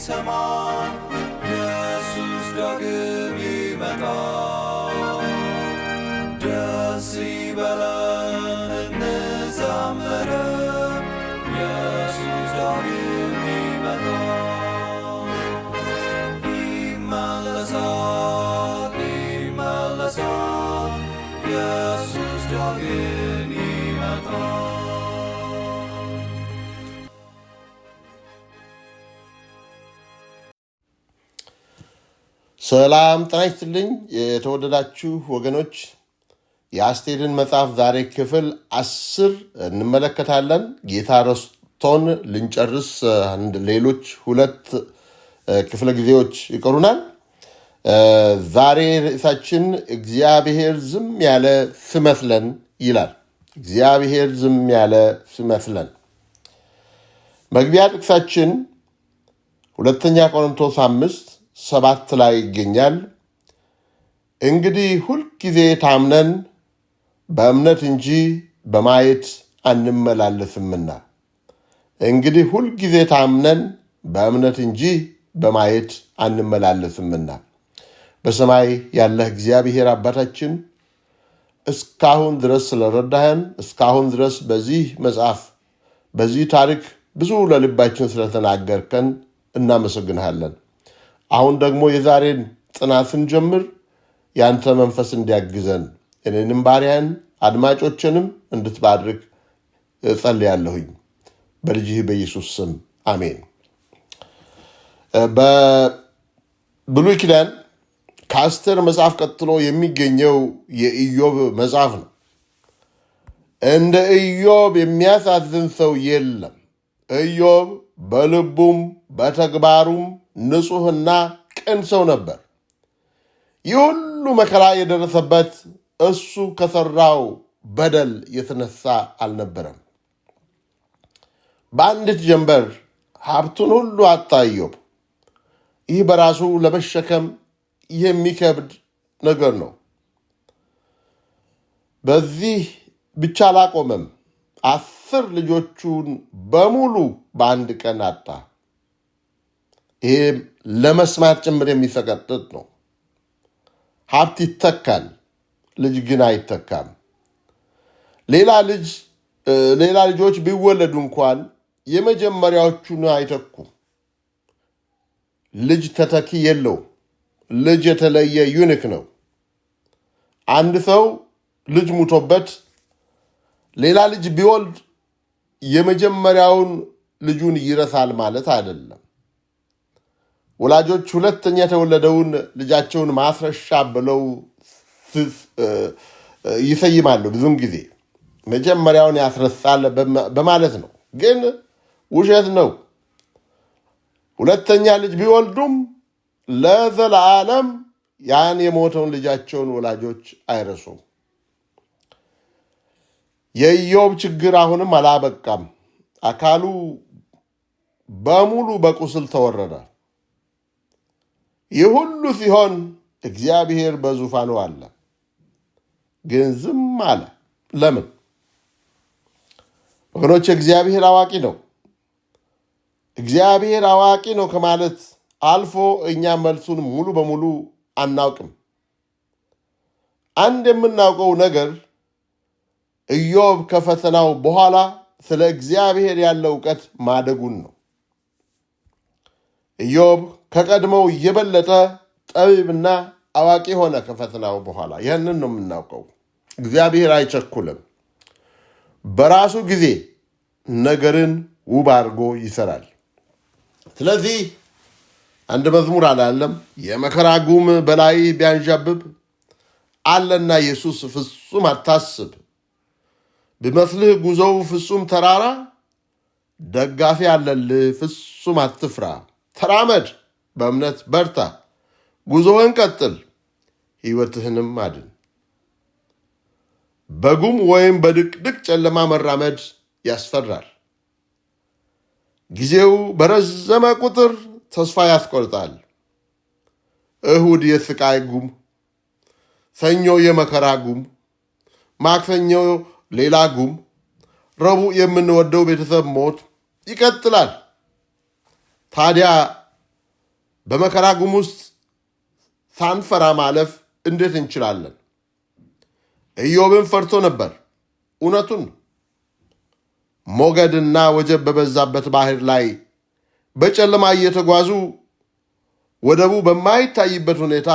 ሊሰማ ኢየሱስ ዳግም ይመጣል። ደስ ይበለን እንዘምር፣ ኢየሱስ ዳግም ይመጣል። ይመለሳል ይመለሳል፣ ኢየሱስ ዳግም ይመጣል። ሰላም ጤና ይስጥልኝ የተወደዳችሁ ወገኖች፣ የአስቴርን መጽሐፍ ዛሬ ክፍል 10 እንመለከታለን። ጌታ ረስቶን ልንጨርስ ሌሎች 2 ክፍለ ጊዜዎች ይቀሩናል። ዛሬ ርዕሳችን እግዚአብሔር ዝም ያለ ሲመስለን ይላል። እግዚአብሔር ዝም ያለ ሲመስለን። መግቢያ ጥቅሳችን 2ኛ ቆሮንቶስ 5:7 ላይ ይገኛል። እንግዲህ ሁልጊዜ ታምነን በእምነት እንጂ በማየት አንመላለስምና። እንግዲህ ሁልጊዜ ታምነን በእምነት እንጂ በማየት አንመላለስምና። በሰማይ ያለህ እግዚአብሔር አባታችን እስካሁን ድረስ ስለረዳህን፣ እስካሁን ድረስ በዚህ መጽሐፍ በዚህ ታሪክ ብዙ ለልባችን ስለተናገርከን እናመሰግንሃለን። አሁን ደግሞ የዛሬን ጥናት ስንጀምር ያንተ መንፈስ እንዲያግዘን እኔንም ባሪያን አድማጮችንም እንድትባርክ እጸልያለሁኝ በልጅህ በኢየሱስ ስም አሜን። በብሉይ ኪዳን ከአስቴር መጽሐፍ ቀጥሎ የሚገኘው የኢዮብ መጽሐፍ ነው። እንደ ኢዮብ የሚያሳዝን ሰው የለም። ኢዮብ በልቡም በተግባሩም ንጹሕና ቅን ሰው ነበር። ይህ ሁሉ መከራ የደረሰበት እሱ ከሠራው በደል የተነሳ አልነበረም። በአንዲት ጀንበር ሀብቱን ሁሉ አጣ ኢዮብ። ይህ በራሱ ለመሸከም የሚከብድ ነገር ነው። በዚህ ብቻ አላቆመም። 10 ልጆቹን በሙሉ በአንድ ቀን አጣ። ይህም ለመስማት ጭምር የሚሰቀጥጥ ነው። ሀብት ይተካል፣ ልጅ ግን አይተካም። ሌላ ልጆች ቢወለዱ እንኳን የመጀመሪያዎቹን አይተኩም። ልጅ ተተኪ የለውም። ልጅ የተለየ ዩኒክ ነው። አንድ ሰው ልጅ ሙቶበት ሌላ ልጅ ቢወልድ የመጀመሪያውን ልጁን ይረሳል ማለት አይደለም። ወላጆች ሁለተኛ የተወለደውን ልጃቸውን ማስረሻ ብለው ይሰይማሉ። ብዙም ጊዜ መጀመሪያውን ያስረሳል በማለት ነው፣ ግን ውሸት ነው። ሁለተኛ ልጅ ቢወልዱም ለዘላለም ያን የሞተውን ልጃቸውን ወላጆች አይረሱም። የኢዮብ ችግር አሁንም አላበቃም። አካሉ በሙሉ በቁስል ተወረረ። ይህ ሁሉ ሲሆን እግዚአብሔር በዙፋኑ አለ፣ ግን ዝም አለ። ለምን? ወገኖች፣ እግዚአብሔር አዋቂ ነው። እግዚአብሔር አዋቂ ነው ከማለት አልፎ እኛ መልሱን ሙሉ በሙሉ አናውቅም። አንድ የምናውቀው ነገር ኢዮብ ከፈተናው በኋላ ስለ እግዚአብሔር ያለው ዕውቀት ማደጉን ነው። ኢዮብ ከቀድሞው የበለጠ ጠቢብና አዋቂ ሆነ ከፈተናው በኋላ። ያንን ነው የምናውቀው። እግዚአብሔር አይቸኩልም። በራሱ ጊዜ ነገርን ውብ አድርጎ ይሰራል። ስለዚህ አንድ መዝሙር አላለም? የመከራ ጉም በላይ ቢያንዣብብ አለና ኢየሱስ ፍጹም አታስብ። ቢመስልህ ጉዞው ፍጹም ተራራ ደጋፊ አለልህ ፍጹም አትፍራ። ተራመድ፣ በእምነት በርታ፣ ጉዞህን ቀጥል፣ ሕይወትህንም አድን። በጉም ወይም በድቅድቅ ጨለማ መራመድ ያስፈራል። ጊዜው በረዘመ ቁጥር ተስፋ ያስቆርጣል። እሁድ የስቃይ ጉም፣ ሰኞ የመከራ ጉም፣ ማክሰኞ ሌላ ጉም፣ ረቡዕ የምንወደው ቤተሰብ ሞት ይቀጥላል። ታዲያ በመከራ ጉም ውስጥ ሳንፈራ ማለፍ እንዴት እንችላለን? ኢዮብን ፈርቶ ነበር። እውነቱን ሞገድና ወጀብ በበዛበት ባህር ላይ በጨለማ እየተጓዙ ወደቡ በማይታይበት ሁኔታ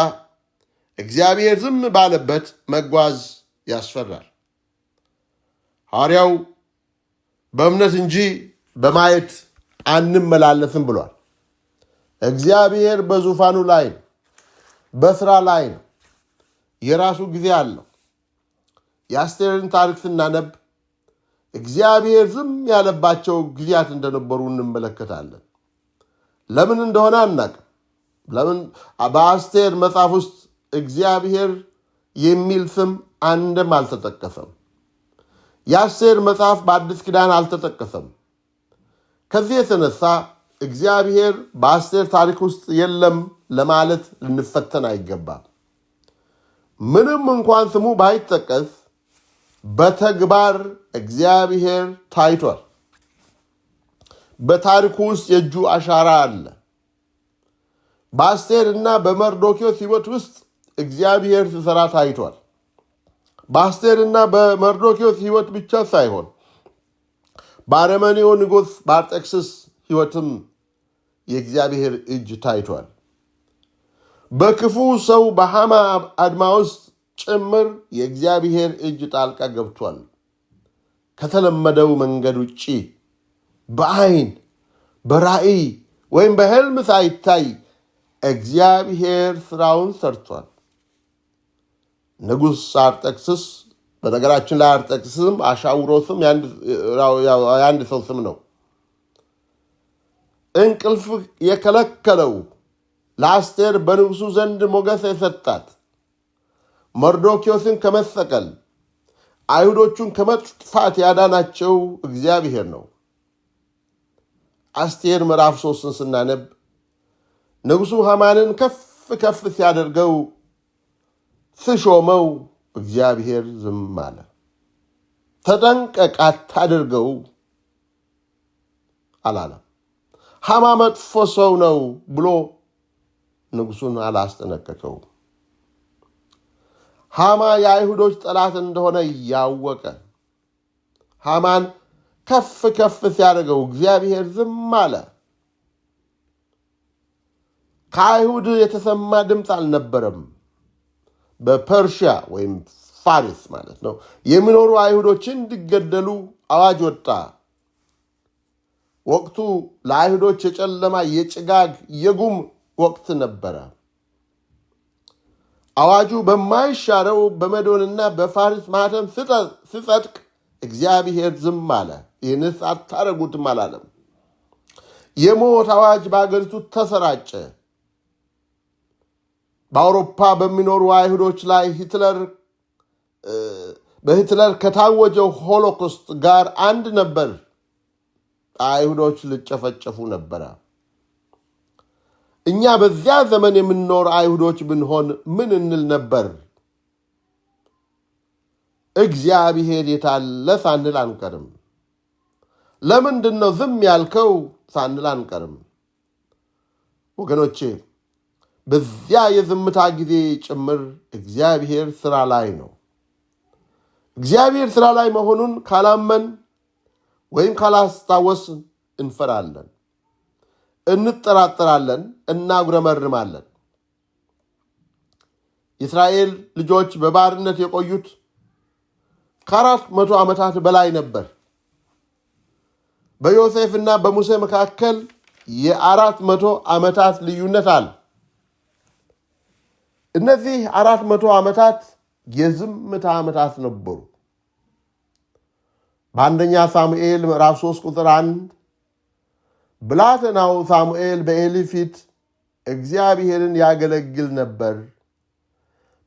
እግዚአብሔር ዝም ባለበት መጓዝ ያስፈራል። ሐዋርያው በእምነት እንጂ በማየት አንመላለስም ብሏል። እግዚአብሔር በዙፋኑ ላይ ነው፣ በስራ ላይ ነው። የራሱ ጊዜ አለው። የአስቴርን ታሪክ ስናነብ እግዚአብሔር ዝም ያለባቸው ጊዜያት እንደነበሩ እንመለከታለን። ለምን እንደሆነ አናውቅም። ለምን በአስቴር መጽሐፍ ውስጥ እግዚአብሔር የሚል ስም አንድም አልተጠቀሰም። የአስቴር መጽሐፍ በአዲስ ኪዳን አልተጠቀሰም። ከዚህ የተነሳ እግዚአብሔር በአስቴር ታሪክ ውስጥ የለም ለማለት ልንፈተን አይገባም። ምንም እንኳን ስሙ ባይጠቀስ በተግባር እግዚአብሔር ታይቷል። በታሪኩ ውስጥ የእጁ አሻራ አለ። በአስቴር እና በመርዶክዮስ ሕይወት ውስጥ እግዚአብሔር ሲሰራ ታይቷል። በአስቴር እና በመርዶክዮስ ሕይወት ብቻ ሳይሆን በአረመኔው ንጉሥ በአርጤክስስ ሕይወትም የእግዚአብሔር እጅ ታይቷል። በክፉ ሰው በሐማ አድማ ውስጥ ጭምር የእግዚአብሔር እጅ ጣልቃ ገብቷል። ከተለመደው መንገድ ውጪ በአይን በራእይ ወይም በሕልም ሳይታይ እግዚአብሔር ስራውን ሰርቷል። ንጉሥ አርጤክስስ፣ በነገራችን ላይ አርጤክስስም አሻውሮስም የአንድ ሰው ስም ነው። እንቅልፍ የከለከለው ለአስቴር በንጉሱ ዘንድ ሞገስ የሰጣት መርዶክዮስን ከመሰቀል አይሁዶቹን ከመጥፋት ያዳናቸው እግዚአብሔር ነው። አስቴር ምዕራፍ 3ን ስናነብ ንጉሡ ሐማንን ከፍ ከፍ ሲያደርገው ስሾመው እግዚአብሔር ዝም አለ። ተጠንቀቅ አታድርገው አላለም። ሐማ መጥፎ ሰው ነው ብሎ ንጉሡን አላስጠነቀቀው። ሐማ የአይሁዶች ጠላት እንደሆነ እያወቀ ሐማን ከፍ ከፍ ሲያደርገው እግዚአብሔር ዝም አለ። ከአይሁድ የተሰማ ድምፅ አልነበረም። በፐርሺያ ወይም ፋሪስ ማለት ነው የሚኖሩ አይሁዶችን እንዲገደሉ አዋጅ ወጣ። ወቅቱ ለአይሁዶች የጨለማ የጭጋግ የጉም ወቅት ነበረ። አዋጁ በማይሻረው በሜዶንና በፋሪስ ማኅተም ሲጸድቅ እግዚአብሔር ዝም አለ። ይህንስ አታረጉትም አላለም። የሞት አዋጅ በአገሪቱ ተሰራጨ። በአውሮፓ በሚኖሩ አይሁዶች ላይ በሂትለር ከታወጀው ሆሎኮስት ጋር አንድ ነበር። አይሁዶች ሊጨፈጨፉ ነበረ። እኛ በዚያ ዘመን የምንኖር አይሁዶች ብንሆን ምን እንል ነበር? እግዚአብሔር የታለ ሳንል አንቀርም። ለምንድን ነው ዝም ያልከው ሳንል አንቀርም። ወገኖቼ በዚያ የዝምታ ጊዜ ጭምር እግዚአብሔር ስራ ላይ ነው። እግዚአብሔር ስራ ላይ መሆኑን ካላመን ወይም ካላስታወስ እንፈራለን፣ እንጠራጠራለን፣ እናጉረመርማለን። የእስራኤል ልጆች በባርነት የቆዩት ከ400 ዓመታት በላይ ነበር። በዮሴፍና በሙሴ መካከል የ400 ዓመታት ልዩነት አለ። እነዚህ 400 ዓመታት የዝምታ ዓመታት ነበሩ። በአንደኛ ሳሙኤል ምዕራፍ 3 ቁጥር 1 ብላቴናው ሳሙኤል በኤሊ ፊት እግዚአብሔርን ያገለግል ነበር።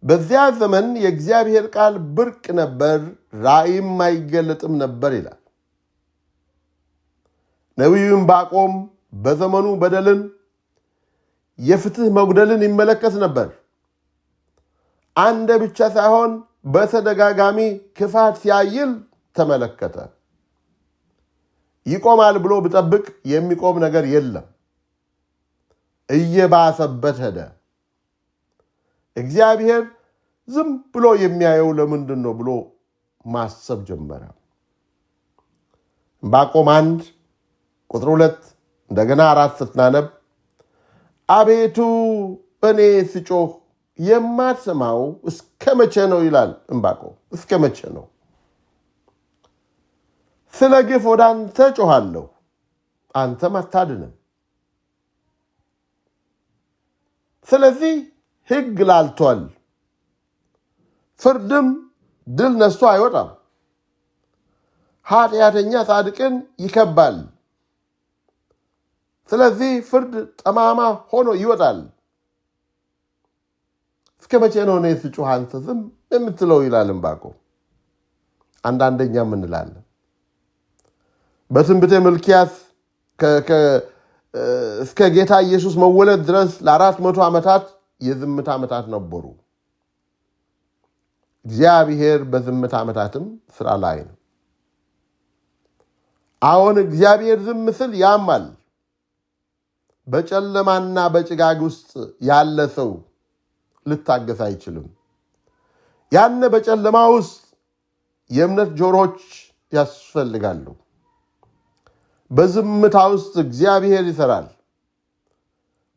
በዚያ ዘመን የእግዚአብሔር ቃል ብርቅ ነበር፣ ራእይም አይገለጥም ነበር ይላል። ነቢዩ ዕንባቆም በዘመኑ በደልን፣ የፍትህ መጉደልን ይመለከት ነበር። አንድ ብቻ ሳይሆን በተደጋጋሚ ክፋት ሲያይል ተመለከተ። ይቆማል ብሎ ብጠብቅ የሚቆም ነገር የለም። እየባሰበት ሄደ። እግዚአብሔር ዝም ብሎ የሚያየው ለምንድን ነው ብሎ ማሰብ ጀመረ። ዕንባቆም 1:2 እንደገና 4 ስትናነብ አቤቱ እኔ ስጮህ የማትሰማው እስከ መቼ ነው ይላል ዕንባቆም። እስከ መቼ ነው? ስለ ግፍ ወደ አንተ ጮኻለሁ፣ አንተም አታድንም። ስለዚህ ሕግ ላልቷል፣ ፍርድም ድል ነስቶ አይወጣም። ኃጢአተኛ ጻድቅን ይከባል፣ ስለዚህ ፍርድ ጠማማ ሆኖ ይወጣል። እስከ መቼ ነው እኔ ስጮህ አንተ ዝም የምትለው ይላል ዕንባቆም። አንዳንደኛም እንላለን። በትንቢተ ሚልክያስ እስከ ጌታ ኢየሱስ መወለድ ድረስ ለ400 ዓመታት የዝምታ ዓመታት ነበሩ። እግዚአብሔር በዝምታ ዓመታትም ስራ ላይ ነው። አሁን እግዚአብሔር ዝም ስል ያማል። በጨለማና በጭጋግ ውስጥ ያለ ሰው ልታገስ አይችልም። ያነ በጨለማ ውስጥ የእምነት ጆሮች ያስፈልጋሉ። በዝምታ ውስጥ እግዚአብሔር ይሰራል።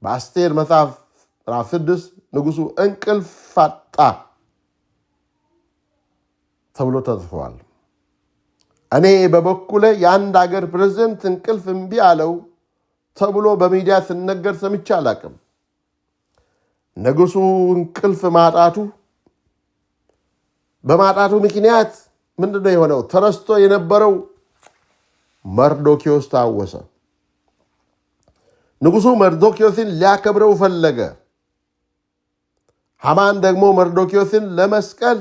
በአስቴር መጽሐፍ ምዕራፍ 6 ንጉሡ እንቅልፍ አጣ ተብሎ ተጽፏል። እኔ በበኩሌ የአንድ አገር ፕሬዝደንት እንቅልፍ እምቢ አለው ተብሎ በሚዲያ ሲነገር ሰምቼ አላቅም። ንጉሡ እንቅልፍ በማጣቱ ምክንያት ምንድነው የሆነው? ተረስቶ የነበረው መርዶክዮስ ታወሰ። ንጉሡ መርዶክዮስን ሊያከብረው ፈለገ። ሐማን ደግሞ መርዶክዮስን ለመስቀል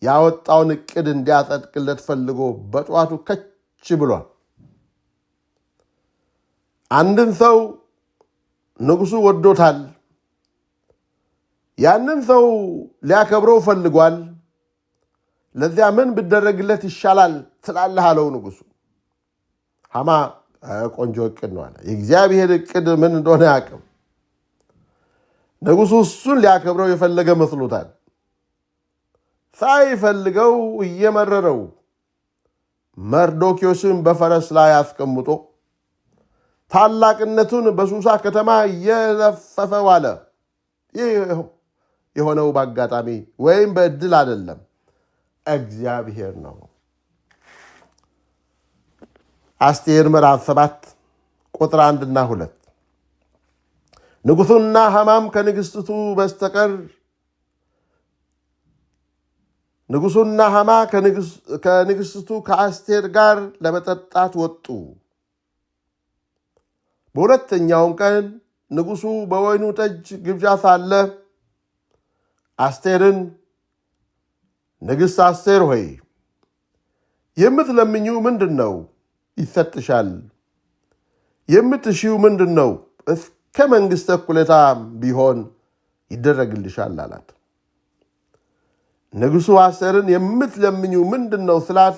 ያወጣውን ዕቅድ እንዲያጸድቅለት ፈልጎ በጠዋቱ ከች ብሏል። አንድን ሰው ንጉሡ ወዶታል። ያንን ሰው ሊያከብረው ፈልጓል። ለዚያ ምን ብደረግለት ይሻላል ትላለህ አለው ንጉሡ። ሐማ ቆንጆ ዕቅድ ነው አለ። የእግዚአብሔር ዕቅድ ምን እንደሆነ ያቅም። ንጉሡ እሱን ሊያከብረው የፈለገ መስሎታል። ሳይፈልገው እየመረረው መርዶክዮስን በፈረስ ላይ አስቀምጦ ታላቅነቱን በሱሳ ከተማ እየለፈፈ ዋለ። ይህ የሆነው በአጋጣሚ ወይም በዕድል አይደለም፣ እግዚአብሔር ነው። አስቴር ምዕራፍ 7 ቁጥር 1 እና 2 ንጉሡና ሐማም ንጉሡና ሐማ ከንግሥቱ ከአስቴር ጋር ለመጠጣት ወጡ። በሁለተኛውም ቀን ንጉሡ በወይኑ ጠጅ ግብዣ ሳለ አስቴርን ንግሥት አስቴር ሆይ የምትለምኙ ምንድን ነው? ይሰጥሻል። የምትሺው ምንድን ነው? እስከ መንግሥተ እኩሌታ ቢሆን ይደረግልሻል አላት። ንጉሡ አስቴርን የምትለምኙ ምንድን ነው ስላት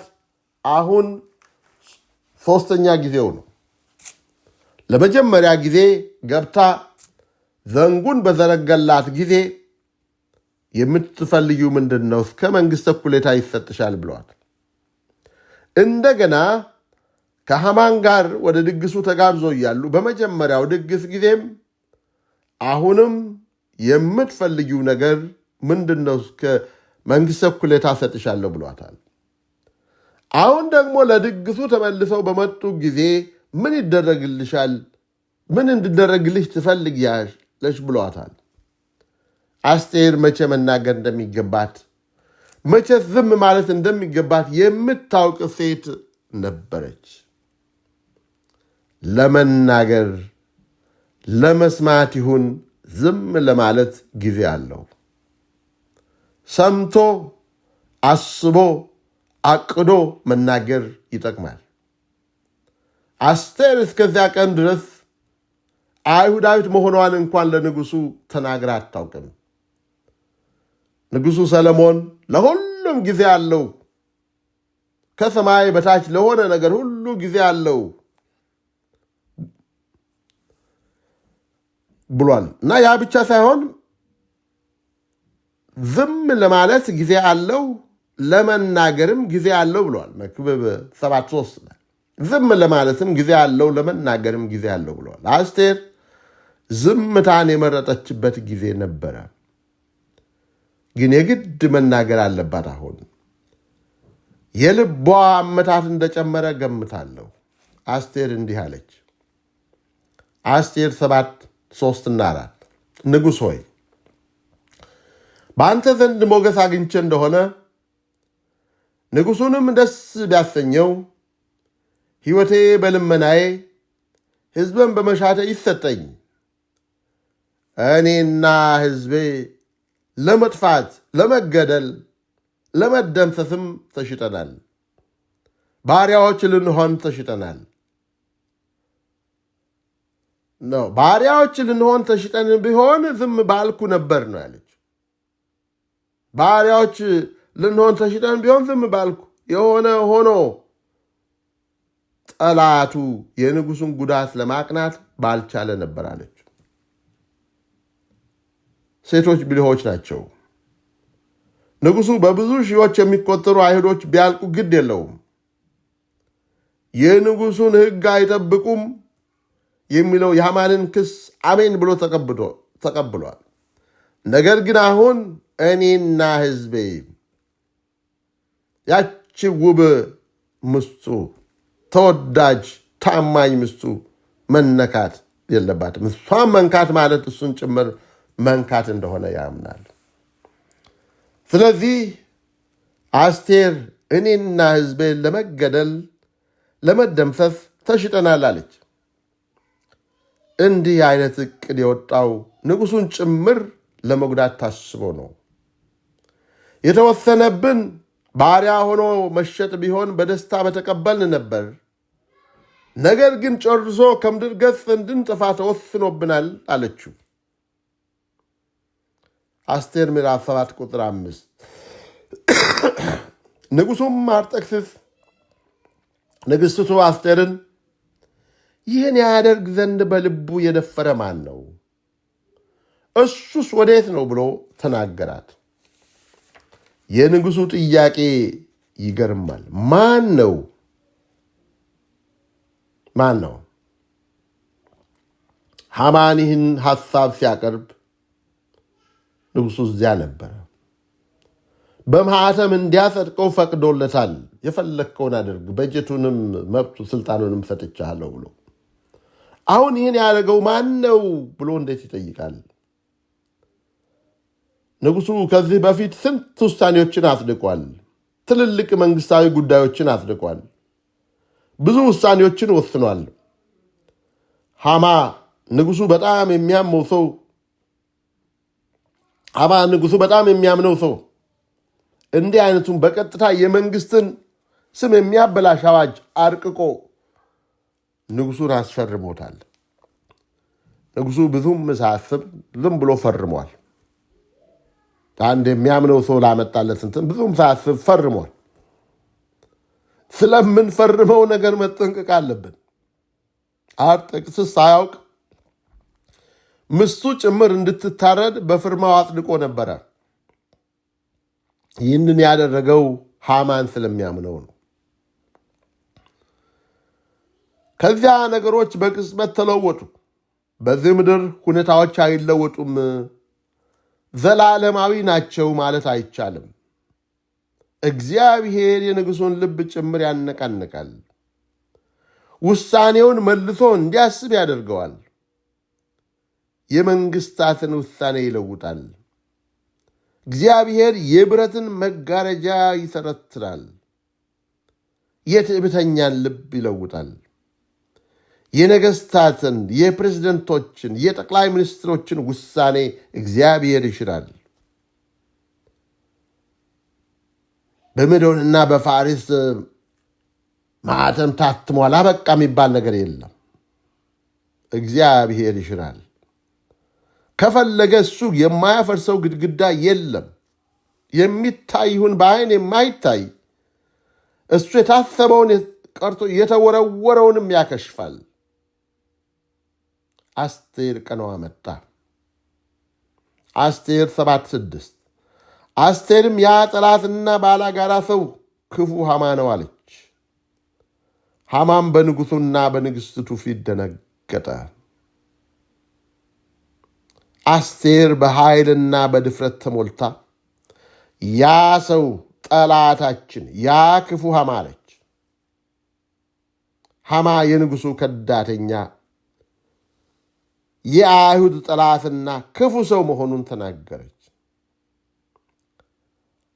አሁን 3ኛ ጊዜው ነው። ለመጀመሪያ ጊዜ ገብታ ዘንጉን በዘረገላት ጊዜ የምትፈልጊው ምንድን ነው? እስከ መንግሥተ እኩሌታ ይሰጥሻል ብለዋል። እንደገና ከሐማን ጋር ወደ ድግሱ ተጋብዞ እያሉ በመጀመሪያው ድግስ ጊዜም አሁንም የምትፈልጊው ነገር ምንድን ነው? እስከ መንግሥተ እኩሌታ ሰጥሻለሁ ብሏታል። አሁን ደግሞ ለድግሱ ተመልሰው በመጡ ጊዜ ምን ይደረግልሻል? ምን እንድደረግልሽ ትፈልጊያለሽ? ብሏታል። አስቴር መቼ መናገር እንደሚገባት፣ መቼ ዝም ማለት እንደሚገባት የምታውቅ ሴት ነበረች። ለመናገር ለመስማት ይሁን ዝም ለማለት ጊዜ አለው። ሰምቶ አስቦ አቅዶ መናገር ይጠቅማል። አስቴር እስከዚያ ቀን ድረስ አይሁዳዊት መሆኗን እንኳን ለንጉሡ ተናግራ አታውቅም። ንጉሡ ሰለሞን ለሁሉም ጊዜ አለው፣ ከሰማይ በታች ለሆነ ነገር ሁሉ ጊዜ አለው ብሏል። እና ያ ብቻ ሳይሆን ዝም ለማለት ጊዜ አለው፣ ለመናገርም ጊዜ አለው ብሏል። መክብብ 7:3 ላይ ዝም ለማለትም ጊዜ አለው፣ ለመናገርም ጊዜ አለው ብሏል። አስቴር ዝምታን የመረጠችበት ጊዜ ነበረ፣ ግን የግድ መናገር አለባት። አሁን የልቧ አመታት እንደጨመረ ገምታለሁ። አስቴር እንዲህ አለች። አስቴር 7:3-4 ንጉሥ ሆይ በአንተ ዘንድ ሞገስ አግኝቼ እንደሆነ ንጉሡንም ደስ ቢያሰኘው ሕይወቴ በልመናዬ ሕዝብን በመሻቴ ይሰጠኝ። እኔና ሕዝቤ ለመጥፋት፣ ለመገደል፣ ለመደምሰስም ተሽጠናል። ባሪያዎች ልንሆን ተሽጠናል። ባሪያዎች ልንሆን ተሽጠን ቢሆን ዝም ባልኩ ነበር ነው ያለች። ባሪያዎች ልንሆን ተሽጠን ቢሆን ዝም ባልኩ፣ የሆነ ሆኖ ጠላቱ የንጉሡን ጉዳት ለማቅናት ባልቻለ ነበር አለች። ሴቶች ብልሆች ናቸው። ንጉሡ በብዙ ሺዎች የሚቆጠሩ አይሁዶች ቢያልቁ ግድ የለውም፣ የንጉሡን ሕግ አይጠብቁም የሚለው የሐማንን ክስ አሜን ብሎ ተቀብሏል። ነገር ግን አሁን እኔና ሕዝቤ ያቺ ውብ ምስቱ፣ ተወዳጅ ታማኝ ምስቱ መነካት የለባትም። እሷን መንካት ማለት እሱን ጭምር መንካት እንደሆነ ያምናል። ስለዚህ አስቴር እኔና ሕዝቤ ለመገደል፣ ለመደምሰስ ተሽጠናል አለች። እንዲህ አይነት ዕቅድ የወጣው ንጉሡን ጭምር ለመጉዳት ታስቦ ነው። የተወሰነብን ባሪያ ሆኖ መሸጥ ቢሆን በደስታ በተቀበልን ነበር። ነገር ግን ጨርሶ ከምድር ገጽ እንድንጠፋ ተወስኖብናል አለችው። አስቴር ምዕራፍ 7:5 ንጉሡም አርጤክስስ ንግሥቲቱ አስቴርን ይህን ያደርግ ዘንድ በልቡ የደፈረ ማን ነው? እሱስ ወዴት ነው ብሎ ተናገራት። የንጉሡ ጥያቄ ይገርማል። ማን ነው? ሐማን ይህን ሐሳብ ሲያቀርብ ንጉሡ እዚያ ነበረ። በማኅተም እንዲያጸድቀው ፈቅዶለታል። የፈለግከውን አድርግ፣ በጀቱንም መብቱ ስልጣኑንም ሰጥቻለሁ ብሎ አሁን ይህን ያደረገው ማን ነው ብሎ እንዴት ይጠይቃል? ንጉሡ ከዚህ በፊት ስንት ውሳኔዎችን አጽድቋል። ትልልቅ መንግሥታዊ ጉዳዮችን አጽድቋል። ብዙ ውሳኔዎችን ወስኗል። ሐማ ንጉሡ በጣም የሚያምነው ሰው እንዲህ አይነቱን በቀጥታ የመንግሥትን ስም የሚያበላሽ አዋጅ አርቅቆ ንጉሡን አስፈርሞታል። ንጉሡ ብዙም ሳያስብ ዝም ብሎ ፈርሟል። አንድ የሚያምነው ሰው ላመጣለት እንትን ብዙም ሳያስብ ፈርሟል። ስለምንፈርመው ነገር መጠንቀቅ አለብን። አርጤክስስ ሳያውቅ ምስቱ ጭምር እንድትታረድ በፍርማው አጽድቆ ነበረ። ይህንን ያደረገው ሐማን ስለሚያምነው ነው። ከዚያ ነገሮች በቅጽበት ተለወጡ። በዚህ ምድር ሁኔታዎች አይለወጡም። ዘላለማዊ ናቸው ማለት አይቻልም። እግዚአብሔር የንጉሡን ልብ ጭምር ያነቃንቃል። ውሳኔውን መልሶ እንዲያስብ ያደርገዋል። የመንግሥታትን ውሳኔ ይለውጣል። እግዚአብሔር የብረትን መጋረጃ ይሰረትራል። የትዕቢተኛን ልብ ይለውጣል። የነገሥታትን፣ የፕሬዝደንቶችን፣ የጠቅላይ ሚኒስትሮችን ውሳኔ እግዚአብሔር ይሽራል። በሜዶንና በፋሪስ ማኅተም ታትሟል አበቃ የሚባል ነገር የለም። እግዚአብሔር ይሽራል። ከፈለገ እሱ የማያፈርሰው ግድግዳ የለም። የሚታይ ይሁን በዓይን የማይታይ እሱ የታሰበውን ቀርቶ የተወረወረውንም ያከሽፋል። አስቴር ቀኗ መጣ። አስቴር 7:6 አስቴርም ያ ጠላትና ባላጋራ ሰው ክፉ ሐማ ነው አለች። ሐማም በንጉሡና በንግሥቲቱ ፊት ደነገጠ። አስቴር በኃይልና በድፍረት ተሞልታ ያ ሰው ጠላታችን፣ ያ ክፉ ሐማ አለች። ሐማ የንጉሡ ከዳተኛ የአይሁድ ጠላትና ክፉ ሰው መሆኑን ተናገረች።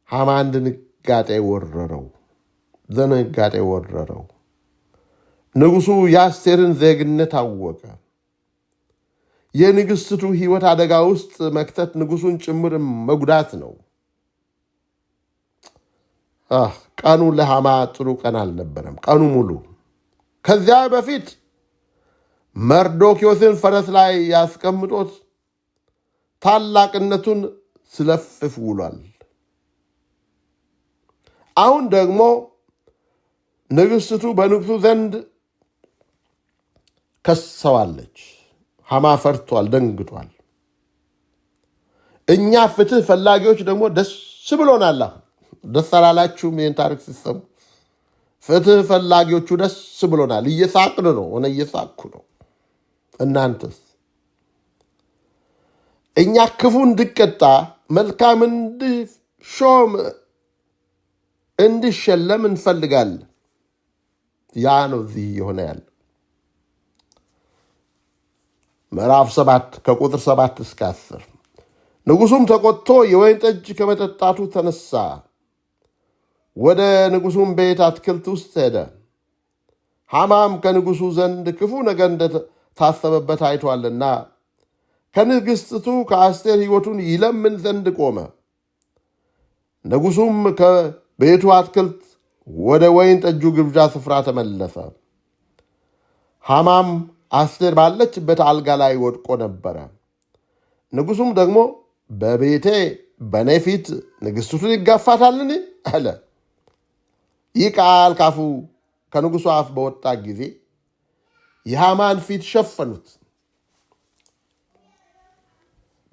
ሐማን ድንጋጤ ወረረው። ንጉሡ የአስቴርን ዜግነት አወቀ። የንግሥቲቱ ሕይወት አደጋ ውስጥ መክተት ንጉሡን ጭምር መጉዳት ነው። ቀኑ ለሐማ ጥሩ ቀን አልነበረም። ቀኑ ሙሉ ከዚያ በፊት መርዶክዮስን ፈረስ ላይ ያስቀምጦት ታላቅነቱን ሲለፍፍ ውሏል። አሁን ደግሞ ንግሥቲቱ በንጉሡ ዘንድ ከሰዋለች። ሐማ ፈርቷል፣ ደንግጧል። እኛ ፍትህ ፈላጊዎች ደግሞ ደስ ብሎናል። ደስ አላላችሁም? ይህን ታሪክ ሲሰሙ ፍትህ ፈላጊዎቹ ደስ ብሎናል። እየሳቅን ነው። ሆነ እየሳቅኩ ነው። እናንተስ? እኛ ክፉ እንዲቀጣ መልካም እንዲሾም እንዲሸለም እንፈልጋለን። ያ ነው እዚህ የሆነ ያለ። ምዕራፍ 7 ከቁጥር 7 እስከ 10 ንጉሡም ተቆጥቶ የወይን ጠጅ ከመጠጣቱ ተነሳ። ወደ ንጉሡም ቤት አትክልት ውስጥ ሄደ። ሐማም ከንጉሡ ዘንድ ክፉ ነገር እንደታሰበበት አይቷልና ከንግሥቲቱ ከአስቴር ሕይወቱን ይለምን ዘንድ ቆመ። ንጉሡም ከቤቱ አትክልት ወደ ወይን ጠጁ ግብዣ ስፍራ ተመለሰ። ሐማም አስቴር ባለችበት አልጋ ላይ ወድቆ ነበረ። ንጉሡም ደግሞ በቤቴ በእኔ ፊት ንግሥቲቱን ይጋፋታልን አለ። ይህ ቃል ካፉ ከንጉሡ አፍ በወጣ ጊዜ የሐማን ፊት ሸፈኑት።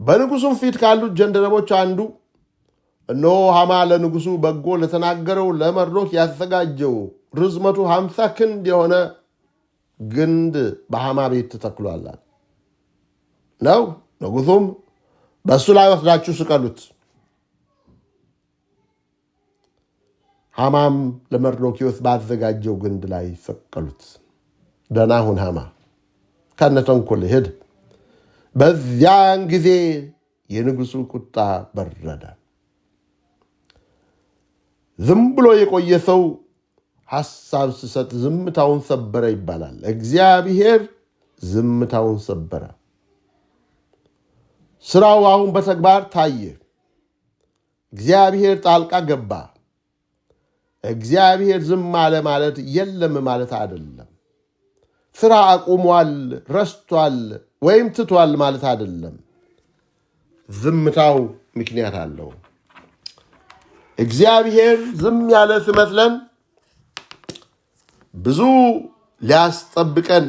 በንጉሡም ፊት ካሉት ጀንደረቦች አንዱ እነሆ ሐማ ለንጉሡ በጎ ለተናገረው ለመርዶክ ያዘጋጀው ርዝመቱ 50 ክንድ የሆነ ግንድ በሐማ ቤት ተተክሏል ነው። ንጉሡም በእሱ ላይ ወስዳችሁ ስቀሉት። ሐማም ለመርዶክዮስ ባዘጋጀው ግንድ ላይ ሰቀሉት። ደህና ሁን ሐማ፣ ከነተንኮል ሂድ። በዚያን ጊዜ የንጉሡ ቁጣ በረደ። ዝም ብሎ የቆየ ሰው ሐሳብ ሲሰጥ ዝምታውን ሰበረ ይባላል። እግዚአብሔር ዝምታውን ሰበረ። ስራው አሁን በተግባር ታየ። እግዚአብሔር ጣልቃ ገባ። እግዚአብሔር ዝም አለ ማለት የለም ማለት አይደለም። ስራ አቁሟል፣ ረስቷል ወይም ትቷል ማለት አይደለም። ዝምታው ምክንያት አለው። እግዚአብሔር ዝም ያለ ሲመስለን ብዙ ሊያስጠብቀን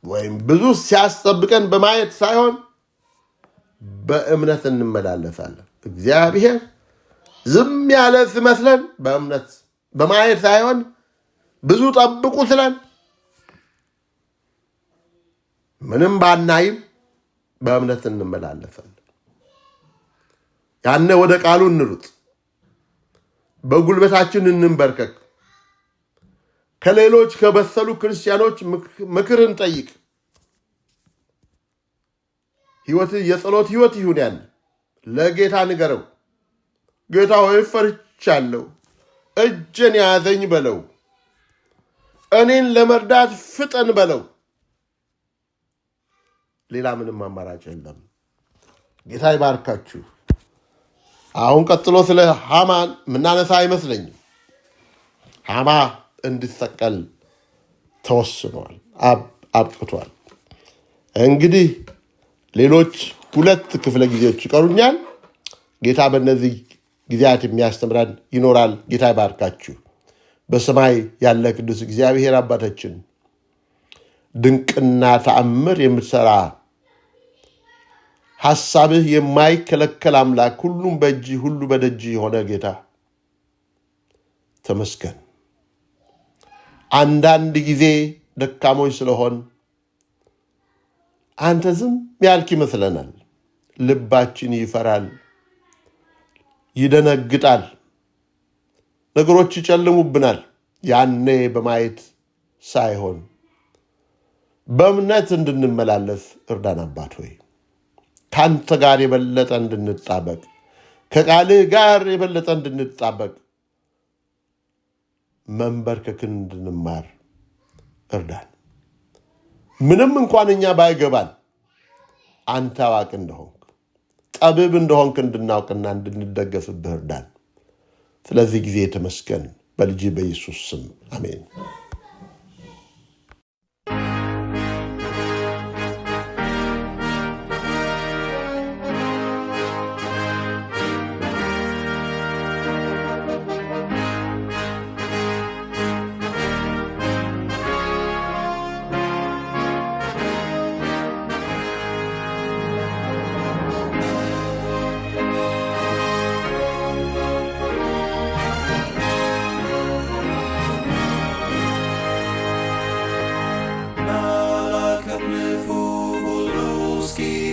ወይም ብዙ ሲያስጠብቀን በማየት ሳይሆን በእምነት እንመላለሳለን። እግዚአብሔር ዝም ያለ ሲመስለን በእምነት በማየት ሳይሆን ብዙ ጠብቁ ስለን ምንም ባናይም በእምነት እንመላለሳለን። ያነ ወደ ቃሉ እንሩጥ፣ በጉልበታችን እንንበርከክ፣ ከሌሎች ከበሰሉ ክርስቲያኖች ምክር እንጠይቅ። ህይወት የጸሎት ህይወት ይሁን። ያን ለጌታ ንገረው። ጌታ ሆይ ፈርቻለሁ፣ እጄን ያዘኝ በለው። እኔን ለመርዳት ፍጠን በለው። ሌላ ምንም አማራጭ የለም። ጌታ ይባርካችሁ። አሁን ቀጥሎ ስለ ሐማን ምናነሳ አይመስለኝም። ሐማ እንዲሰቀል ተወስኗል፣ አብቅቷል። እንግዲህ ሌሎች 2 ክፍለ ጊዜዎች ይቀሩኛል። ጌታ በእነዚህ ጊዜያት የሚያስተምረን ይኖራል። ጌታ ይባርካችሁ። በሰማይ ያለ ቅዱስ እግዚአብሔር አባታችን ድንቅና ተአምር የምትሰራ ሐሳብህ የማይከለከል አምላክ፣ ሁሉም በእጅ ሁሉ በደጅ የሆነ ጌታ ተመስገን። አንዳንድ ጊዜ ደካሞች ስለሆን አንተ ዝም ያልክ ይመስለናል። ልባችን ይፈራል፣ ይደነግጣል፣ ነገሮች ይጨልሙብናል። ያኔ በማየት ሳይሆን በእምነት እንድንመላለስ እርዳን አባት ሆይ። ካንተ ጋር የበለጠ እንድንጣበቅ፣ ከቃልህ ጋር የበለጠ እንድንጣበቅ፣ መንበርከክን እንድንማር እርዳን። ምንም እንኳን እኛ ባይገባን አንተ አዋቂ እንደሆንክ ጠቢብ እንደሆንክ እንድናውቅና እንድንደገፍብህ እርዳን። ስለዚህ ጊዜ ተመስገን። በልጅ በኢየሱስ ስም አሜን።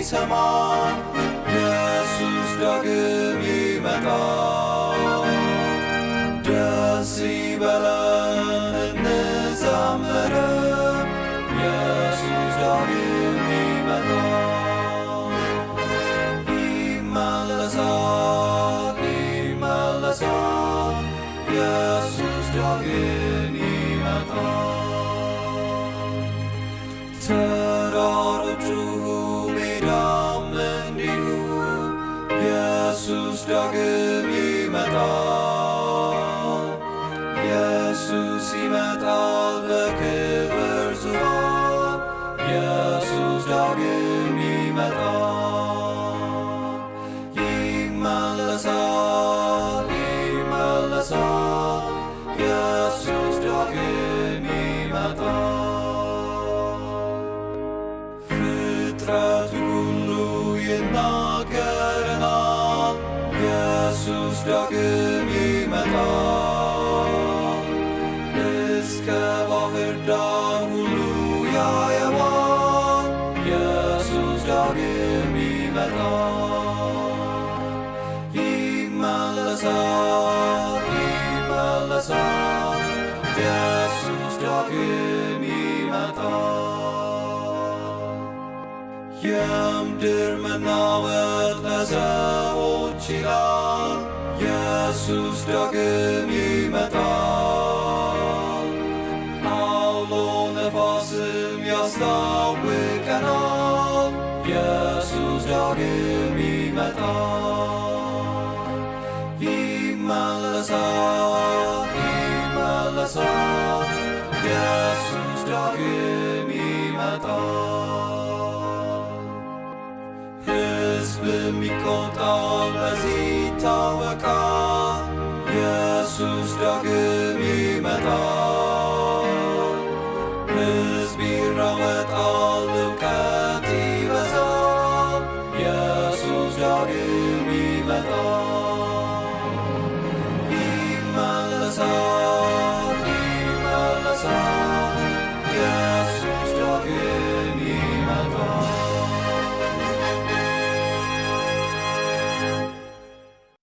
ሰማ ኢየሱስ ዳግም ይመጣል። ደስ ይበለን እንዘምር፣ ኢየሱስ ዳግም ይመጣል። ይመለሳል ይመለሳል፣ ኢየሱስ ዳግም ይመጣል። ተራሮቹ ኢየሱስ ዳግም ይመጣል። ኢየሱስ ይመጣል በክብር ዙፋን። ኢየሱስ ዳግም ይመጣል። ይመለሳል ይመለሳል፣ ኢየሱስ ዳግም ይመጣል። ፍጥረቱ ሁሉ ይናገረናል፣ ኢየሱስ ዳግም ይመጣል። እስከ ባህር ዳር ሁሉ ያየዋል፣ ኢየሱስ ዳግም ይመጣል። ይመለሳል ይመለሳል፣ ኢየሱስ ዳግም ይመጣል። የምድር መናወጥ ለሰዎች ይላል፣ ኢየሱስ ዳግም ይመጣል። አውሎ ነፋስም ያስታውቀናል፣ ኢየሱስ ዳግም ይመጣል። ይመለሳል ይመለሳል፣ ኢየሱስ ዳግም ይመጣል። ሕዝብም ይቆጣል፣ በዚህ ይታወቃል፣ ኢየሱስ ዳግም